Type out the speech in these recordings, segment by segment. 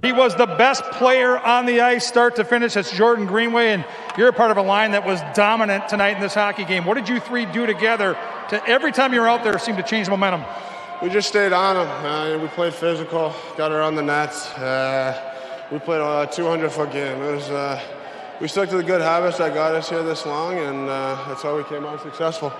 He was the best player on the ice, start to finish. It's Jordan Greenway, and you're a part of a line that was dominant tonight in this hockey game. What did you three do together to, every time you were out there, seem to change the momentum? We just stayed on them. We played physical, got around the nets. We played a 200-foot game. We stuck to the good habits that got us here this long, and that's how we came out successful.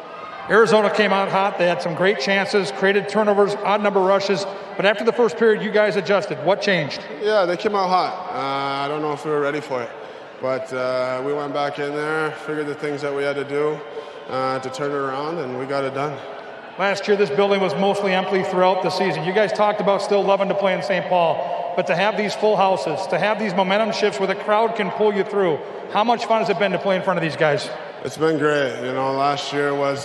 Arizona came out hot. They had some great chances, created turnovers, odd number of rushes. But after the first period, you guys adjusted. What changed? Yeah, they came out hot. I don't know if we were ready for it. But we went back in there, figured the things that we had to do to turn it around, and we got it done. Last year, this building was mostly empty throughout the season. You guys talked about still loving to play in St. Paul. But to have these full houses, to have these momentum shifts where the crowd can pull you through, how much fun has it been to play in front of these guys? It's been great. You know, last year was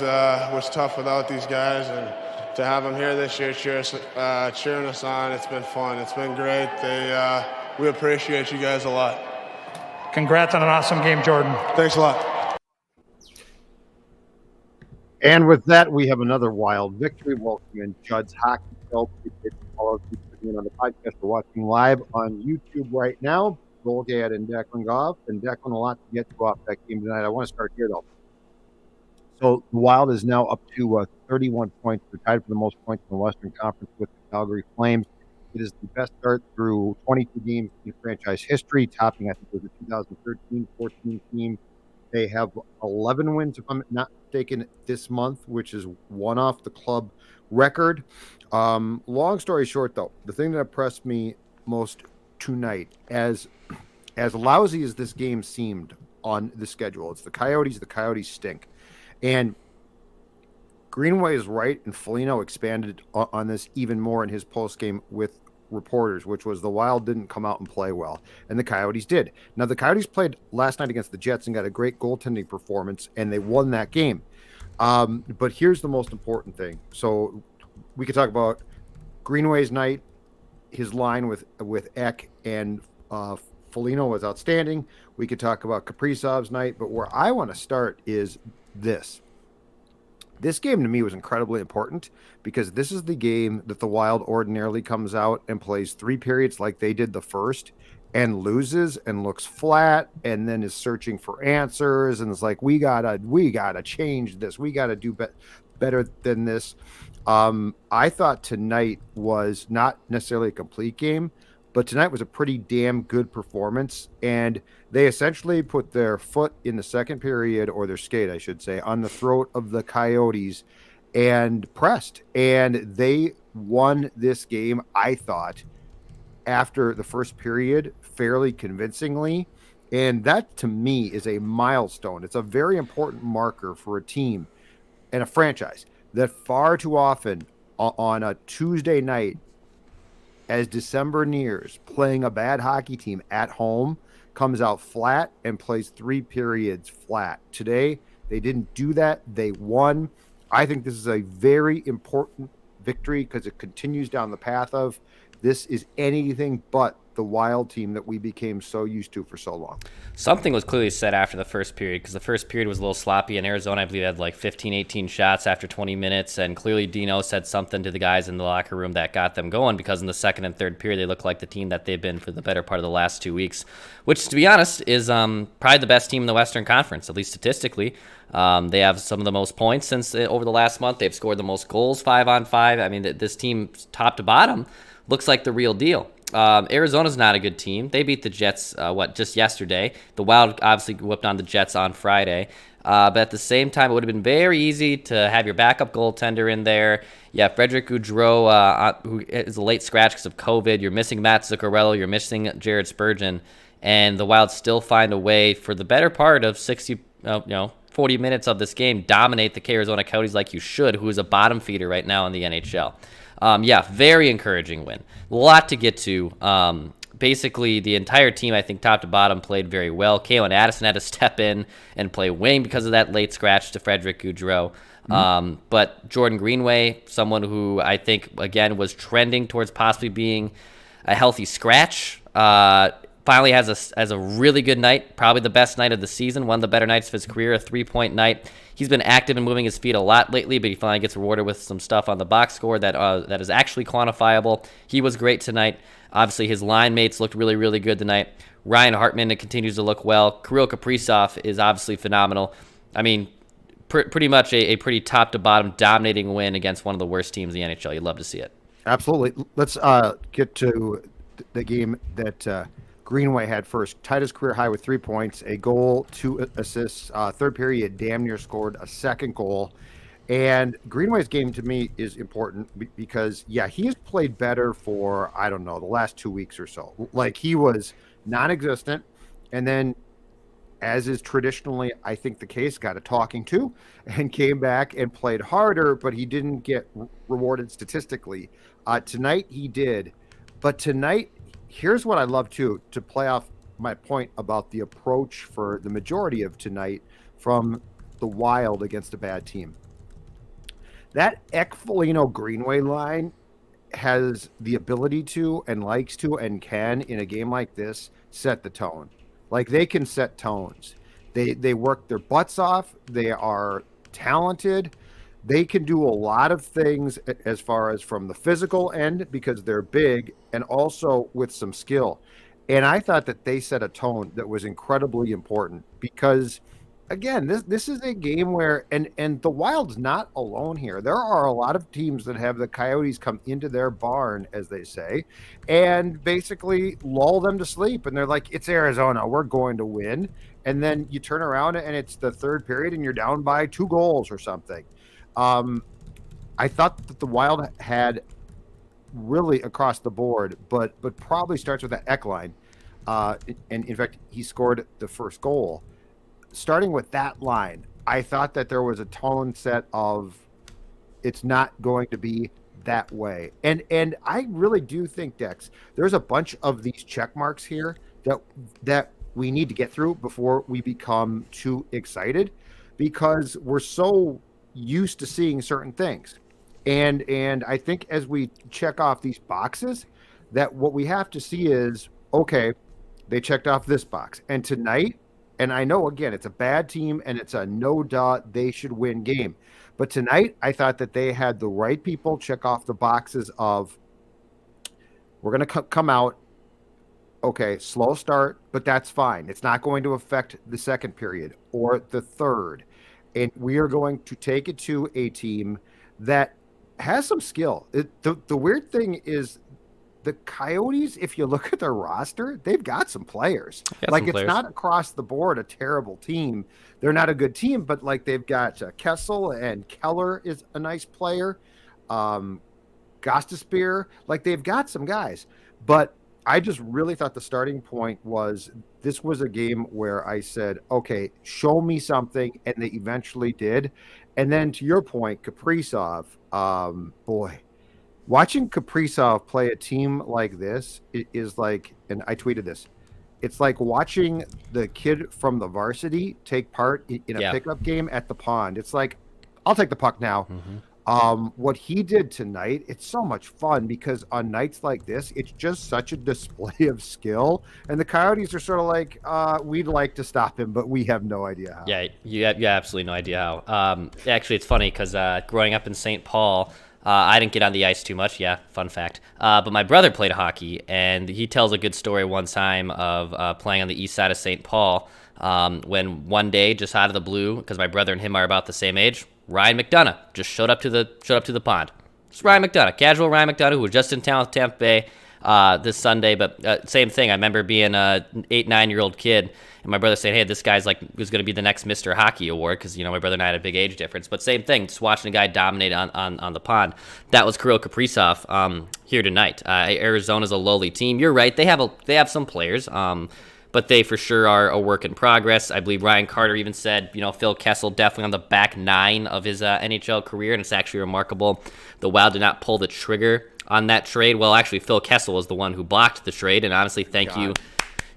tough without these guys, and to have them here this year cheering us on, it's been fun. It's been great. We appreciate you guys a lot. Congrats on an awesome game, Jordan. Thanks a lot. And with that, we have another wild victory. Welcome in Judd's Hockey Show. Appreciate you follow me on the podcast or watching live on YouTube right now. Golgad and Declan Goff. And Declan, a lot to get to off that game tonight. I want to start here, though. So the Wild is now up to 31 points. They're tied for the most points in the Western Conference with the Calgary Flames. It is the best start through 22 games in franchise history, topping, I think, it was the 2013-14 team. They have 11 wins, if I'm not mistaken, this month, which is one off the club record. Long story short, though, the thing that impressed me most tonight, as lousy as this game seemed on the schedule, it's the Coyotes. The Coyotes stink. And Greenway is right, and Foligno expanded on this even more in his postgame with reporters, which was the Wild didn't come out and play well, and the Coyotes did. Now, the Coyotes played last night against the Jets and got a great goaltending performance, and they won that game. But here's the most important thing. So we could talk about Greenway's night, his line with Ek and Foligno was outstanding. We could talk about Kaprizov's night, but where I want to start is this. This game to me was incredibly important because this is the game that the Wild ordinarily comes out and plays 3 periods like they did the first and loses and looks flat and then is searching for answers and is like, we gotta change this. We gotta do better than this. I thought tonight was not necessarily a complete game, but tonight was a pretty damn good performance, and they essentially put their foot in the second period, or their skate, I should say, on the throat of the Coyotes and pressed. And they won this game, I thought, after the first period fairly convincingly. And that, to me, is a milestone. It's a very important marker for a team and a franchise that far too often on a Tuesday night, as December nears, playing a bad hockey team at home comes out flat and plays 3 periods flat. Today, they didn't do that. They won. I think this is a very important victory because it continues down the path of this is anything but the Wild team that we became so used to for so long. Something was clearly said after the first period because the first period was a little sloppy, and Arizona, I believe, had like 15, 18 shots after 20 minutes, and clearly Dino said something to the guys in the locker room that got them going because in the second and third period, they look like the team that they've been for the better part of the last 2 weeks, which, to be honest, is probably the best team in the Western Conference, at least statistically. They have some of the most points since over the last month. They've scored the most goals 5-on-5. I mean, this team, top to bottom, looks like the real deal. Arizona's not a good team. They beat the Jets, just yesterday. The Wild obviously whipped on the Jets on Friday. But at the same time, it would have been very easy to have your backup goaltender in there. Yeah, Frederick Gaudreau, who is a late scratch because of COVID. You're missing Matt Zuccarello. You're missing Jared Spurgeon. And the Wild still find a way for the better part of 40 minutes of this game, dominate the Arizona Coyotes like you should, who is a bottom feeder right now in the NHL. Very encouraging win. A lot to get to. Basically, the entire team, I think, top to bottom, played very well. Kalen Addison had to step in and play wing because of that late scratch to Frederick Gaudreau. But Jordan Greenway, someone who I think, again, was trending towards possibly being a healthy scratch, finally has a really good night, probably the best night of the season, one of the better nights of his career, a 3-point night. He's been active and moving his feet a lot lately, but he finally gets rewarded with some stuff on the box score that is actually quantifiable. He was great tonight. Obviously, his line mates looked really, really good tonight. Ryan Hartman continues to look well. Kirill Kaprizov is obviously phenomenal. I mean, pretty much a pretty top-to-bottom dominating win against one of the worst teams in the NHL. You'd love to see it. Absolutely. Let's get to the game that Greenway had first. Tied his career high with 3 points, a goal, 2 assists. Third period, damn near scored a second goal. And Greenway's game to me is important because, yeah, he has played better for, I don't know, the last 2 weeks or so. Like, he was non-existent, and then, as is traditionally, I think, the case, got a talking to and came back and played harder, but he didn't get rewarded statistically. Tonight he did. But tonight, here's what I love to play off my point about the approach for the majority of tonight from the Wild against a bad team. That Ekfolino Greenway line has the ability to and likes to and can, in a game like this, set the tone. Like, they can set tones. They work their butts off. They are talented. They can do a lot of things as far as from the physical end because they're big and also with some skill. And I thought that they set a tone that was incredibly important because, again, this is a game where, and the Wild's not alone here. There are a lot of teams that have the Coyotes come into their barn, as they say, and basically lull them to sleep. And they're like, it's Arizona, we're going to win. And then you turn around and it's the third period and you're down by 2 goals or something. I thought that the Wild had really across the board, but probably starts with that Oehrlein. And in fact, he scored the first goal. Starting with that line, I thought that there was a tone set of it's not going to be that way. And I really do think, Dex, there's a bunch of these check marks here that we need to get through before we become too excited because we're so used to seeing certain things. And I think as we check off these boxes, that what we have to see is, okay, they checked off this box. And tonight, and I know, again, it's a bad team and it's a no-duh, they should win game. But tonight, I thought that they had the right people check off the boxes of, we're going to come out, okay, slow start, but that's fine. It's not going to affect the second period or the third. And we are going to take it to a team that has some skill. The weird thing is the Coyotes, if you look at their roster, they've got some players. Like, it's not across the board a terrible team. They're not a good team, but like they've got Kessel and Keller is a nice player. Gostisbehere, like they've got some guys. But I just really thought the starting point was this was a game where I said, okay, show me something, and they eventually did. And then to your point, Kaprizov, boy, watching Kaprizov play a team like this is like, and I tweeted this, it's like watching the kid from the varsity take part in a pickup game at the pond. It's like, I'll take the puck now. Mm-hmm. What he did tonight, it's so much fun because on nights like this, it's just such a display of skill. And the Coyotes are sort of like, we'd like to stop him, but we have no idea how. Yeah, you have absolutely no idea how. Actually, it's funny because growing up in St. Paul, I didn't get on the ice too much. Yeah, fun fact. But my brother played hockey, and he tells a good story one time of playing on the east side of St. Paul when one day, just out of the blue, because my brother and him are about the same age, Ryan McDonough just showed up to the pond. It's Ryan McDonough, casual Ryan McDonough, who was just in town with Tampa Bay this Sunday. But same thing. I remember being an 8-9-year-old kid, and my brother saying, "Hey, this guy's was going to be the next Mr. Hockey award," because my brother and I had a big age difference. But same thing, just watching a guy dominate on the pond. That was Kirill Kaprizov here tonight. Arizona's a lowly team. You're right. They have some players. But they for sure are a work in progress. I believe Ryan Carter even said, Phil Kessel definitely on the back 9 of his NHL career, and it's actually remarkable. The Wild did not pull the trigger on that trade. Well, actually, Phil Kessel was the one who blocked the trade, and honestly, thank you,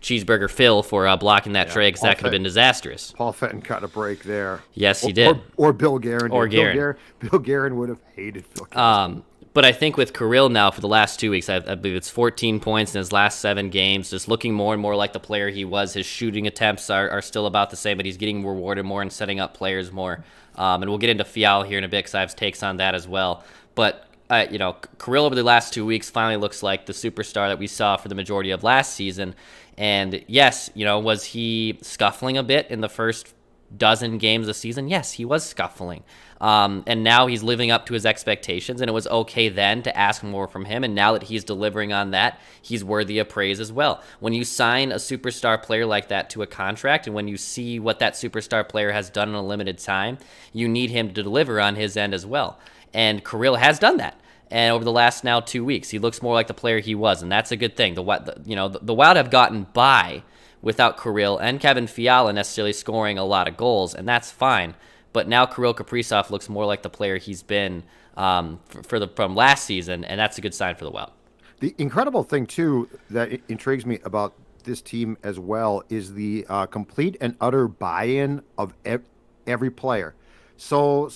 Cheeseburger Phil, for blocking that trade, because that could have been disastrous. Paul Fenton cut a break there. Yes, he did. Or Bill Guerin. Or Guerin. Bill Guerin would have hated Phil Kessel. But I think with Kirill now for the last 2 weeks, I believe it's 14 points in his last 7 games, just looking more and more like the player he was. His shooting attempts are still about the same, but he's getting rewarded more and setting up players more. And we'll get into Fiala here in a bit because I have takes on that as well. But, Kirill over the last 2 weeks finally looks like the superstar that we saw for the majority of last season. And yes, was he scuffling a bit in the first dozen games of the season? Yes, he was scuffling. And now he's living up to his expectations, and it was okay then to ask more from him. And now that he's delivering on that, he's worthy of praise as well. When you sign a superstar player like that to a contract, and when you see what that superstar player has done in a limited time, you need him to deliver on his end as well. And Kirill has done that. And over the last now 2 weeks, he looks more like the player he was, and that's a good thing. The Wild have gotten by without Kirill and Kevin Fiala necessarily scoring a lot of goals, and that's fine. But now Kirill Kaprizov looks more like the player he's been from last season, and that's a good sign for the Wild. The incredible thing, too, that intrigues me about this team as well is the complete and utter buy-in of every player. So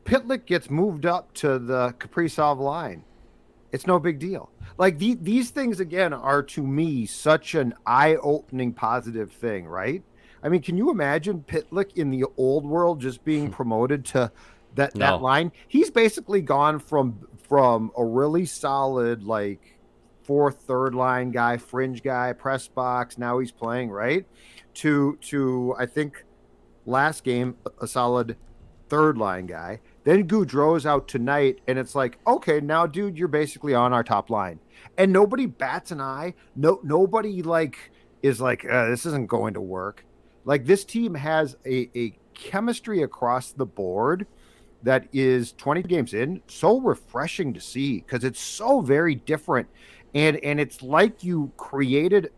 Pitlick gets moved up to the Kaprizov line. It's no big deal. Like these things, again, are to me such an eye-opening positive thing, right? I mean, can you imagine Pitlick in the old world just being promoted to that line? He's basically gone from a really solid, like, fourth, third line guy, fringe guy, press box. Now he's playing, right? To I think last game, a solid third line guy. Then Gaudreau's out tonight, and it's like, okay, now, dude, you're basically on our top line. And nobody bats an eye. Nobody, is like, this isn't going to work. Like, this team has a chemistry across the board that is 20 games in, so refreshing to see because it's so very different. And it's like you created,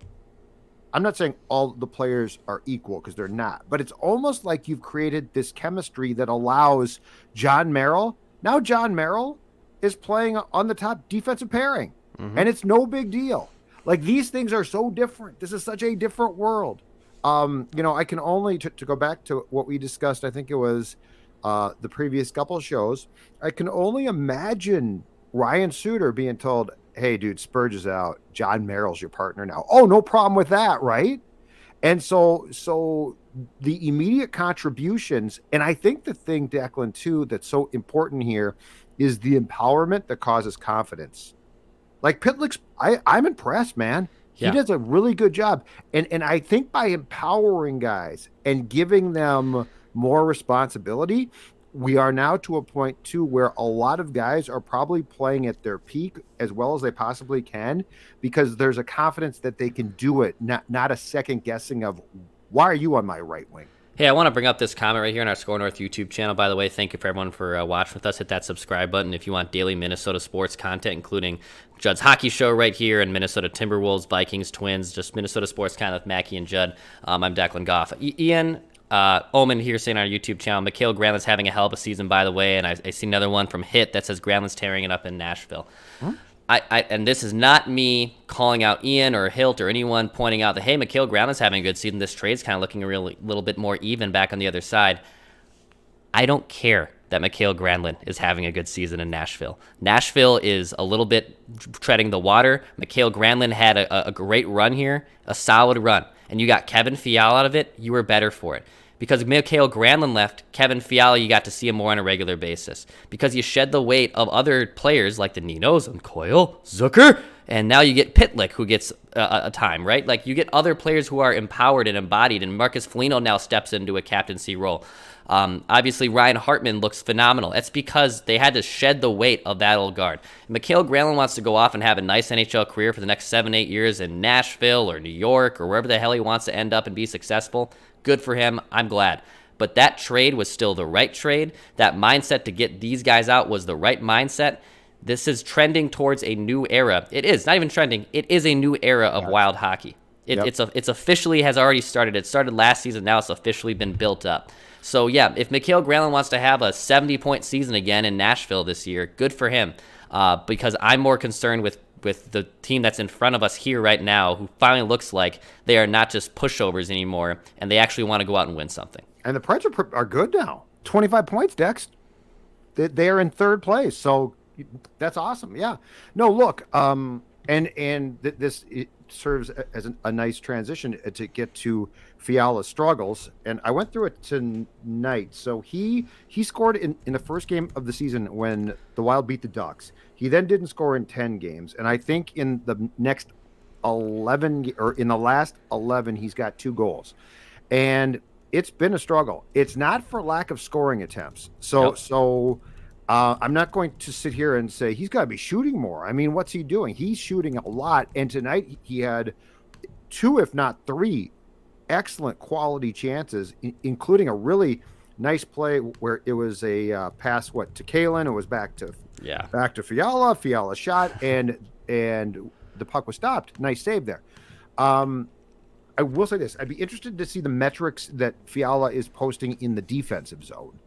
I'm not saying all the players are equal because they're not, but it's almost like you've created this chemistry that allows John Merrill. Now John Merrill is playing on the top defensive pairing, and it's no big deal. Like, these things are so different. This is such a different world. I can only, to go back to what we discussed, I think it was the previous couple of shows, I can only imagine Ryan Suter being told, hey, dude, Spurge is out. John Merrill's your partner now. Oh, no problem with that, right? And so the immediate contributions, and I think the thing, Declan, too, that's so important here is the empowerment that causes confidence. Like, Pitlick's, I'm impressed, man. Yeah. He does a really good job. And I think by empowering guys and giving them more responsibility, we are now to a point, too, where a lot of guys are probably playing at their peak as well as they possibly can because there's a confidence that they can do it, not a second guessing of, why are you on my right wing? Hey, I want to bring up this comment right here on our Score North YouTube channel. By the way, thank you for everyone for watching with us. Hit that subscribe button if you want daily Minnesota sports content, including Judd's hockey show right here and Minnesota Timberwolves, Vikings, Twins, just Minnesota sports content with Mackie and Judd. I'm Declan Goff. Ian Oman here saying on our YouTube channel, Mikael Granlund's having a hell of a season, by the way, and I see another one from Hit that says Granlund's tearing it up in Nashville. Huh? And this is not me calling out Ian or Hilt or anyone pointing out that, hey, Mikael Granlund's having a good season. This trade's kind of looking a little bit more even back on the other side. I don't care that Mikael Granlund is having a good season in Nashville. Nashville is a little bit treading the water. Mikael Granlund had a great run here, a solid run. And you got Kevin Fiala out of it, you were better for it. Because Mikael Granlund left, Kevin Fiala, you got to see him more on a regular basis. Because you shed the weight of other players like the Ninos and Coyle, Zucker, and now you get Pitlick, who gets a time, right? Like, you get other players who are empowered and embodied, and Marcus Foligno now steps into a captaincy role. Obviously, Ryan Hartman looks phenomenal. That's because they had to shed the weight of that old guard. Mikael Granlund wants to go off and have a nice NHL career for the next 7-8 years in Nashville or New York or wherever the hell he wants to end up and be successful. Good for him. I'm glad. But that trade was still the right trade. That mindset to get these guys out was the right mindset. This is trending towards a new era. It is not even trending. It is a new era of Wild hockey. It's officially has already started. It started last season. Now it's officially been built up. So, yeah, if Mikael Granlund wants to have a 70-point season again in Nashville this year, good for him. Because I'm more concerned with the team that's in front of us here right now, who finally looks like they are not just pushovers anymore, and they actually want to go out and win something. And the Preds are good now. 25 points, Dex. They are in third place. So That's awesome. Yeah. No, look, this it serves as a nice transition to get to Fiala's struggles. And I went through it tonight. So he scored in the first game of the season when the Wild beat the Ducks. He then didn't score in 10 games. And I think in the next 11, or in the last 11, he's got 2 goals. And it's been a struggle. It's not for lack of scoring attempts. I'm not going to sit here and say he's got to be shooting more. I mean, what's he doing? He's shooting a lot. And tonight he had 2, if not 3, excellent quality chances, including a really nice play where it was a pass to Kalen. It was back to Fiala. Fiala shot, and the puck was stopped. Nice save there. I will say this: I'd be interested to see the metrics that Fiala is posting in the defensive zone.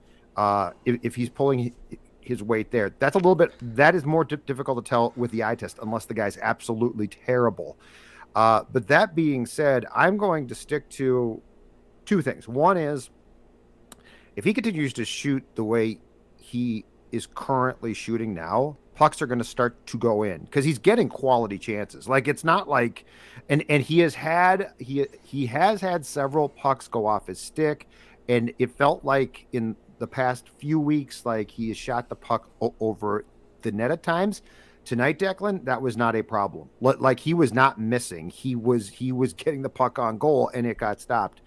If he's pulling his weight there, that is more difficult to tell with the eye test, unless the guy's absolutely terrible. But that being said, I'm going to stick to 2 things. One is, if he continues to shoot the way he is currently shooting now, pucks are going to start to go in because he's getting quality chances. Like, it's not like, and he has had several pucks go off his stick, and it felt like in the past few weeks, like he has shot the puck over the net at times. Tonight, Declan, that was not a problem. Like, he was not missing. He was getting the puck on goal, and it got stopped.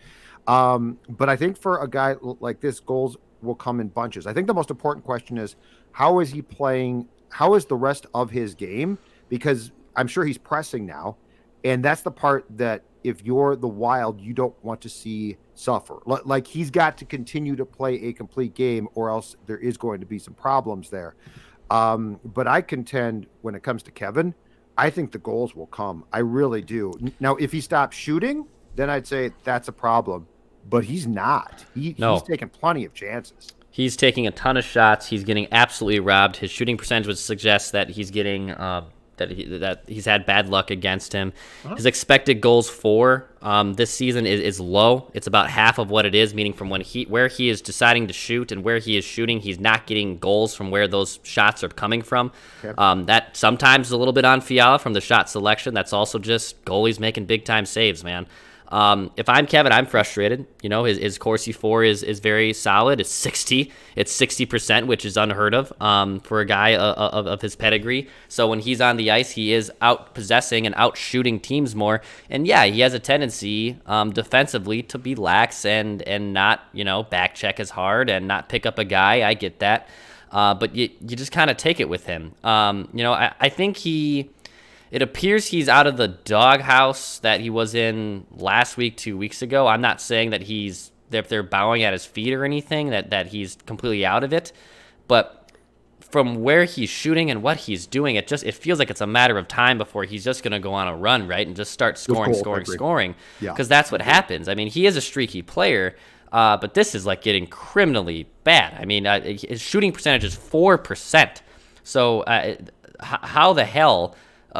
But I think for a guy like this, goals will come in bunches. I think the most important question is, how is he playing? How is the rest of his game? Because I'm sure he's pressing now. And that's the part that, if you're the Wild, you don't want to see suffer. Like, he's got to continue to play a complete game, or else there is going to be some problems there. But I contend, when it comes to Kevin, I think the goals will come. I really do. Now, if he stops shooting, then I'd say that's a problem. But he's not. He's taking plenty of chances. He's taking a ton of shots. He's getting absolutely robbed. His shooting percentage would suggest that he's getting that he's had bad luck against him. Uh-huh. His expected goals for this season is low. It's about half of what it is, meaning from where he is deciding to shoot and where he is shooting, he's not getting goals from where those shots are coming from. Okay. That sometimes is a little bit on Fiala from the shot selection. That's also just goalies making big time saves, man. If I'm Kevin, I'm frustrated. You know, his Corsi 4 is very solid. It's 60. It's 60%, which is unheard of for a guy of his pedigree. So when he's on the ice, he is out possessing and out shooting teams more. And yeah, he has a tendency defensively to be lax and not, back check as hard and not pick up a guy. I get that. But you just kind of take it with him. I think it appears he's out of the doghouse that he was in last week, 2 weeks ago. I'm not saying that they're bowing at his feet or anything, that he's completely out of it. But from where he's shooting and what he's doing, it feels like it's a matter of time before he's just going to go on a run, right, and just start scoring. Yeah. Because that's what happens. I mean, he is a streaky player, but this is like getting criminally bad. I mean, his shooting percentage is 4%. So how the hell...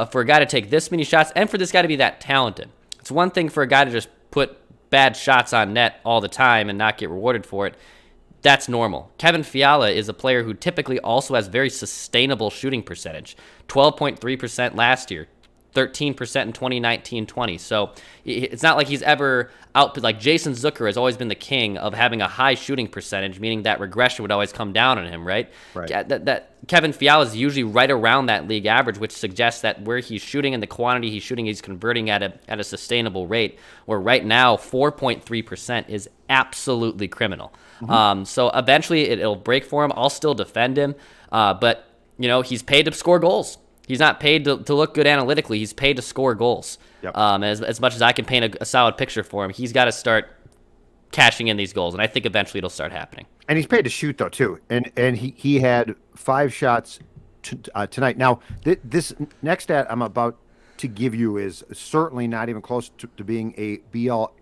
for a guy to take this many shots and for this guy to be that talented. It's one thing for a guy to just put bad shots on net all the time and not get rewarded for it. That's normal. Kevin Fiala is a player who typically also has very sustainable shooting percentage. 12.3% last year, 13% in 2019-20. So it's not like he's ever out. Like Jason Zucker has always been the king of having a high shooting percentage, meaning that regression would always come down on him, right? That Kevin Fiala is usually right around that league average, which suggests that where he's shooting and the quantity he's shooting, he's converting at a sustainable rate. Where right now 4.3% is absolutely criminal. Mm-hmm. So eventually it'll break for him. I'll still defend him, but he's paid to score goals. He's not paid to look good analytically. He's paid to score goals. Yep. As much as I can paint a solid picture for him, he's got to start cashing in these goals, and I think eventually it'll start happening. And he's paid to shoot, though, too. And he had 5 shots tonight. Now, this next stat I'm about to give you is certainly not even close to being a be-all,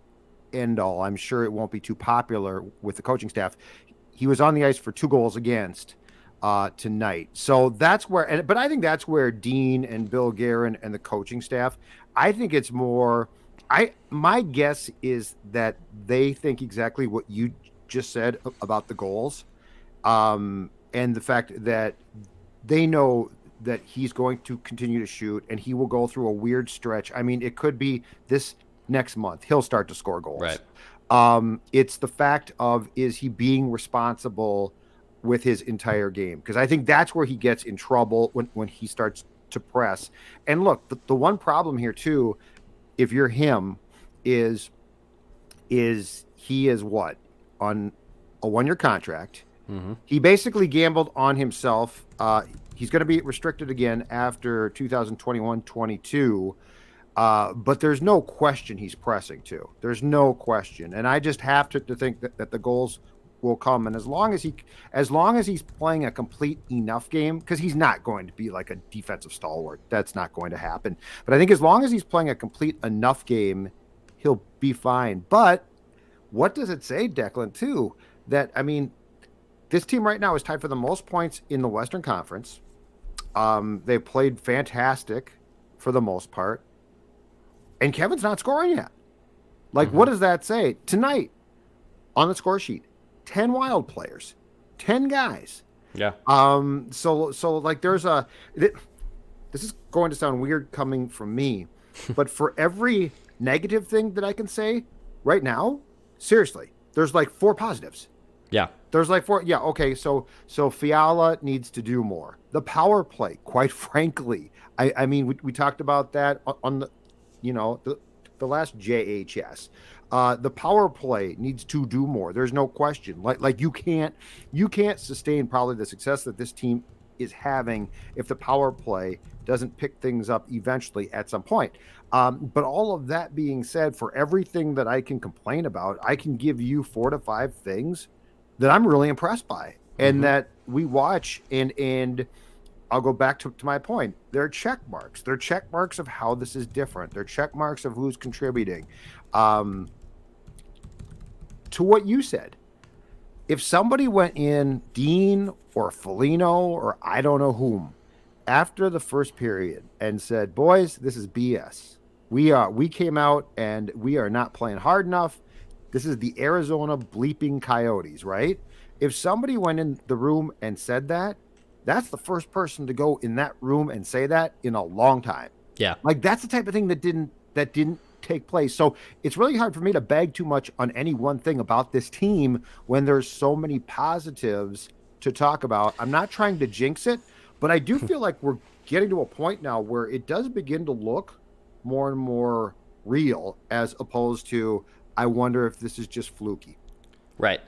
end-all. I'm sure it won't be too popular with the coaching staff. He was on the ice for 2 goals against tonight. So that's where, but I think that's where Dean and Bill Guerin and the coaching staff, I think it's more, my guess is that they think exactly what you just said about the goals, and the fact that they know that he's going to continue to shoot, and he will go through a weird stretch. I mean, it could be this next month he'll start to score goals. Right. It's the fact of, is he being responsible with his entire game? Because I think that's where he gets in trouble when he starts to press. And look, the one problem here too, if you're him, is he is what, on a 1-year contract. Mm-hmm. He basically gambled on himself. He's going to be restricted again after 2021-22. But there's no question he's pressing too. There's no question. And I just have to think that the goals will come. And as long as he's playing a complete enough game, because he's not going to be like a defensive stalwart. That's not going to happen. But I think as long as he's playing a complete enough game, he'll be fine. But what does it say, Declan, too? That, I mean, this team right now is tied for the most points in the Western Conference. They played fantastic for the most part. And Kevin's not scoring yet. Like, what does that say? Tonight, on the score sheet, 10 Wild players, 10 guys. Yeah. So like, there's this is going to sound weird coming from me, but for every negative thing that I can say right now, seriously, there's like 4 positives. Yeah. There's like 4. Yeah. Okay. So Fiala needs to do more. The power play, quite frankly, I mean, we talked about that on the, the last JHS. The power play needs to do more. There's no question. Like you can't sustain probably the success that this team is having if the power play doesn't pick things up eventually at some point. But all of that being said, for everything that I can complain about, I can give you 4 to 5 things that I'm really impressed by, and that we watch, and I'll go back to my point. They're check marks. They're check marks of how this is different. They're check marks of who's contributing. To what you said, if somebody went in, Dean or Foligno or I don't know whom, after the first period and said, boys, this is BS. We came out and we are not playing hard enough. This is the Arizona bleeping Coyotes, right? If somebody went in the room and said that, that's the first person to go in that room and say that in a long time. Yeah. Like, that's the type of thing that didn't take place. So it's really hard for me to bag too much on any one thing about this team when there's so many positives to talk about. I'm not trying to jinx it, but I do feel like we're getting to a point now where it does begin to look more and more real, as opposed to, I wonder if this is just fluky. Right.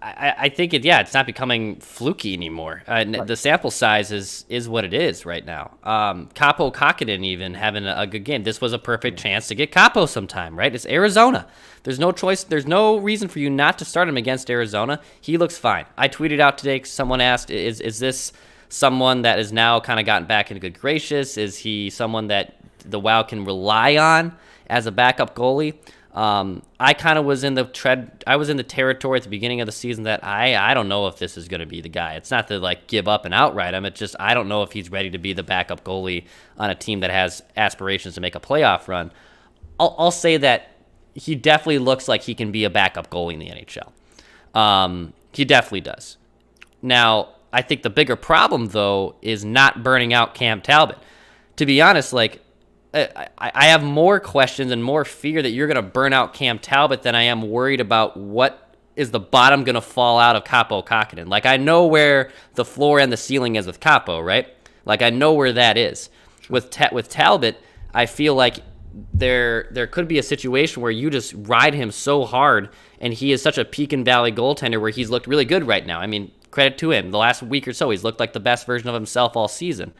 I think it's not becoming fluky anymore. Right. The sample size is what it is right now. Kaapo Kahkonen even having a good game. This was a perfect chance to get Kaapo sometime, right? It's Arizona. There's no choice. There's no reason for you not to start him against Arizona. He looks fine. I tweeted out today, someone asked, is this someone that has now kind of gotten back into good gracious? Is he someone that the Wild can rely on as a backup goalie? I kind of was in the territory at the beginning of the season that I don't know if this is going to be the guy. It's not to like give up and outright him. It's just, I don't know if he's ready to be the backup goalie on a team that has aspirations to make a playoff run. I'll say that he definitely looks like he can be a backup goalie in the NHL. He definitely does. Now, I think the bigger problem though is not burning out Cam Talbot. To be honest, like, I have more questions and more fear that you're going to burn out Cam Talbot than I am worried about what is the bottom going to fall out of Kaapo Kahkonen. Like, I know where the floor and the ceiling is with Kaapo, right? Like, I know where that is. With Talbot, I feel like there could be a situation where you just ride him so hard, and he is such a peak and valley goaltender where he's looked really good right now. I mean, credit to him. The last week or so, he's looked like the best version of himself all season.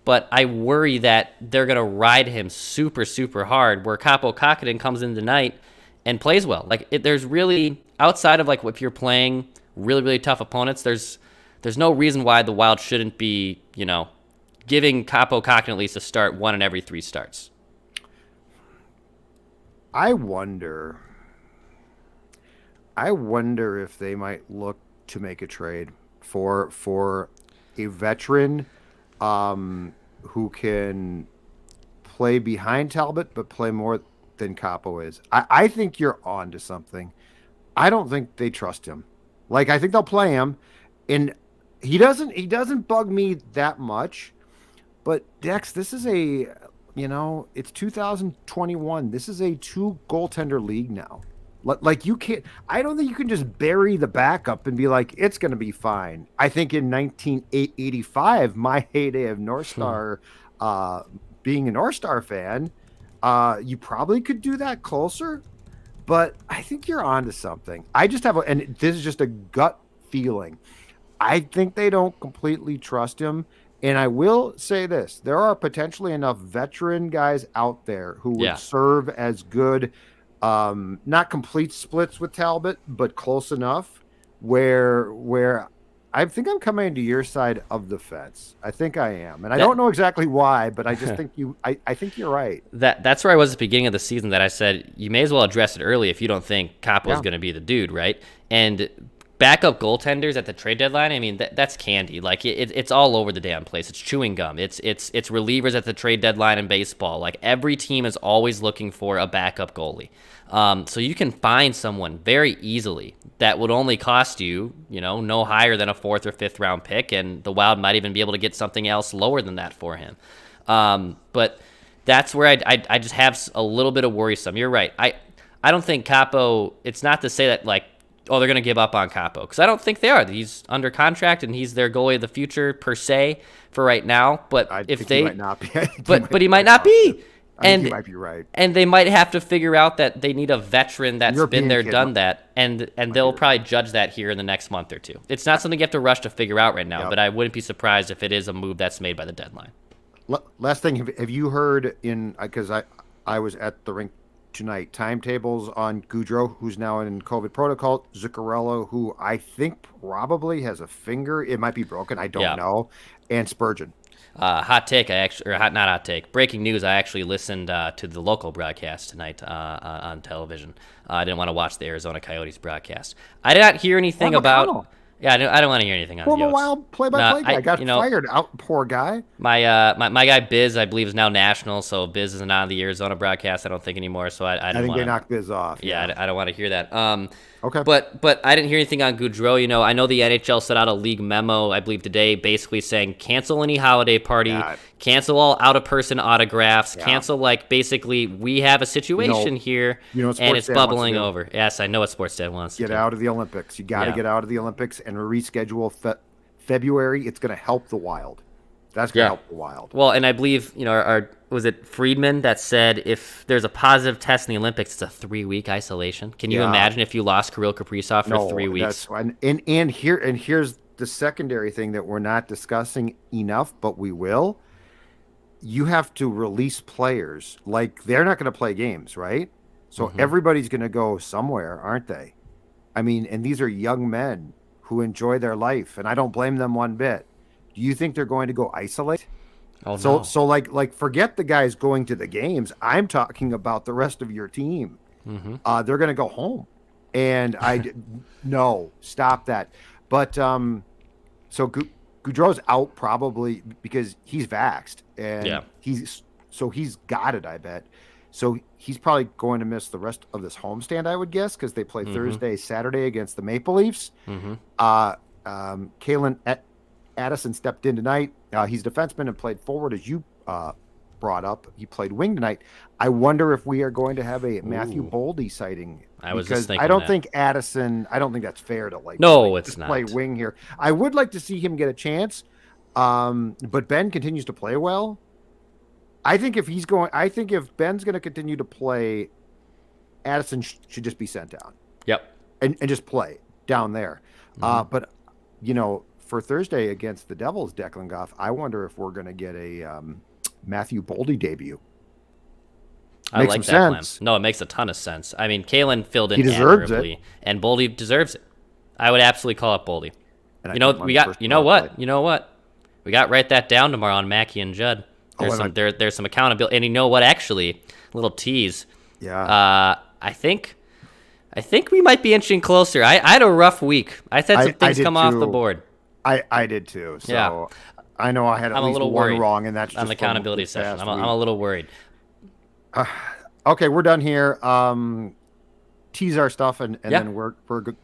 But I worry that they're going to ride him super, super hard, where Kaapo Kahkonen comes in tonight and plays well. Like, there's really, outside of like if you're playing really, really tough opponents, there's no reason why the Wild shouldn't be, giving Kaapo Kahkonen at least a start 1 in every 3 starts. I wonder if they might look to make a trade for a veteran who can play behind Talbot, but play more than Kaapo is. I think you're on to something. I don't think they trust him. Like, I think they'll play him, and He doesn't bug me that much. But Dex, this is it's 2021. This is a 2 goaltender league now. Like you can't. I don't think you can just bury the backup and be like it's going to be fine. I think in 1985, my heyday of North Star, being a North Star fan, you probably could do that closer. But I think you're onto something. I just have, and this is just a gut feeling. I think they don't completely trust him. And I will say this, there are potentially enough veteran guys out there who would serve as good, not complete splits with Talbot, but close enough where I think I'm coming to your side of the fence. I think I am. And I don't know exactly why, but I just think I think you're right. That's where I was at the beginning of the season, that I said you may as well address it early if you don't think Kaapo is going to be the dude, right? And backup goaltenders at the trade deadline, I mean, that's candy. Like it's all over the damn place. It's chewing gum. It's relievers at the trade deadline in baseball. Like every team is always looking for a backup goalie. So you can find someone very easily that would only cost you, no higher than a 4th or 5th round pick, and the Wild might even be able to get something else lower than that for him. But that's where I just have a little bit of worrisome. You're right. I don't think Kaapo. It's not to say that they're going to give up on Kaapo, because I don't think they are. He's under contract and he's their goalie of the future per se for right now. But he might not be. but he might not be. And you might be right. And they might have to figure out that they need a veteran that's been there, done that, and they'll probably judge that here in the next month or two. It's not something you have to rush to figure out right now, but I wouldn't be surprised if it is a move that's made by the deadline. Last thing, have you heard because I was at the rink tonight, timetables on Gaudreau, who's now in COVID protocol, Zuccarello, who I think probably has a finger, it might be broken, I don't know, and Spurgeon. Hot take, not hot take. Breaking news, I actually listened to the local broadcast tonight on television. I didn't want to watch the Arizona Coyotes broadcast. I did not hear anything about... Yeah, I don't want to hear anything on the Former Wild play-by-play guy got fired out. Poor guy. My guy Biz, I believe, is now national, so Biz isn't on the Arizona broadcast, I don't think, anymore. So I think they knocked Biz off. Yeah, I don't want to hear that. Okay. But I didn't hear anything on Gaudreau. I know the NHL sent out a league memo, I believe today, basically saying cancel any holiday party, cancel all out-of-person autographs, cancel, basically, we have a situation here, and it's bubbling over. Yes, I know what Sportsnet wants to do. Get out of the Olympics. You got to get out of the Olympics and reschedule February. It's going to help the Wild. That's going to help the Wild. Well, and I believe, was it Friedman that said if there's a positive test in the Olympics, it's a 3-week isolation? Can you imagine if you lost Kirill Kaprizov for 3 weeks? And here's the secondary thing that we're not discussing enough, but we will. You have to release players. They're not going to play games, right? So everybody's going to go somewhere, aren't they? I mean, and these are young men who enjoy their life, and I don't blame them one bit. Do you think they're going to go isolate? Oh, no. So forget the guys going to the games. I'm talking about the rest of your team. They're going to go home, and no, stop that. But so Gaudreau's out probably because he's vaxxed, and he's got it, I bet. So he's probably going to miss the rest of this homestand, I would guess, because they play Thursday, Saturday against the Maple Leafs. Kalen Addison stepped in tonight. He's defenseman and played forward, as you brought up. He played wing tonight. I wonder if we are going to have a Matthew Boldy sighting. I was just thinking I don't think Addison. I don't think that's fair to it's not play wing here. I would like to see him get a chance, but Ben continues to play well. I think if Ben's going to continue to play, Addison should just be sent down. Yep. And just play down there. But for Thursday against the Devils, Declan Goff, I wonder if we're going to get a Matthew Boldy debut. I like that plan. No, it makes a ton of sense. I mean, Kalen filled in admirably, and Boldy deserves it. I would absolutely call up Boldy. You know what? We got to write that down tomorrow on Mackey and Judd. There's some accountability, and you know what? Actually, a little tease. Yeah. I think we might be inching closer. I had a rough week. I had some things come off the board. I did too. So I know I had at least one wrong, and that's just on the accountability session. I'm a little worried. Okay, we're done here. Tease our stuff, and then we're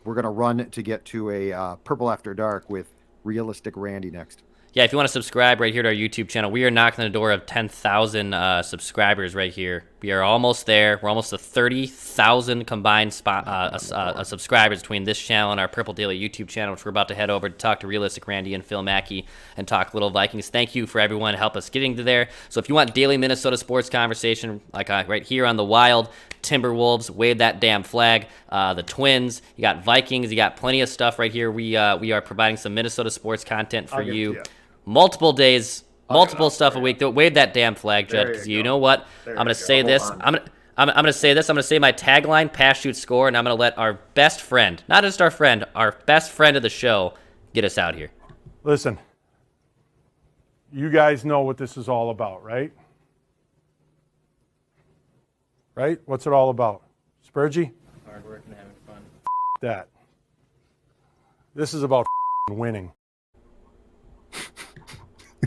gonna run to get to a Purple After Dark with Realistic Randy next. Yeah, if you want to subscribe right here to our YouTube channel, we are knocking on the door of 10,000 subscribers right here. We are almost there. We're almost to 30,000 combined subscribers between this channel and our Purple Daily YouTube channel, which we're about to head over to talk to Realistic Randy and Phil Mackey and talk Little Vikings. Thank you for everyone to help us getting to there. So if you want daily Minnesota sports conversation, like right here on the Wild, Timberwolves, wave that damn flag. The Twins, you got Vikings, you got plenty of stuff right here. We are providing some Minnesota sports content for you. Multiple days, multiple stuff a week. Wave that damn flag, Judd, because you know what? I'm going to say this. I'm going to say this. I'm going to say my tagline, pass, shoot, score, and I'm going to let our best friend, not just our friend, our best friend of the show, get us out here. Listen, you guys know what this is all about, right? Right? What's it all about? Spurgey? Hard work and having fun. That. This is about winning.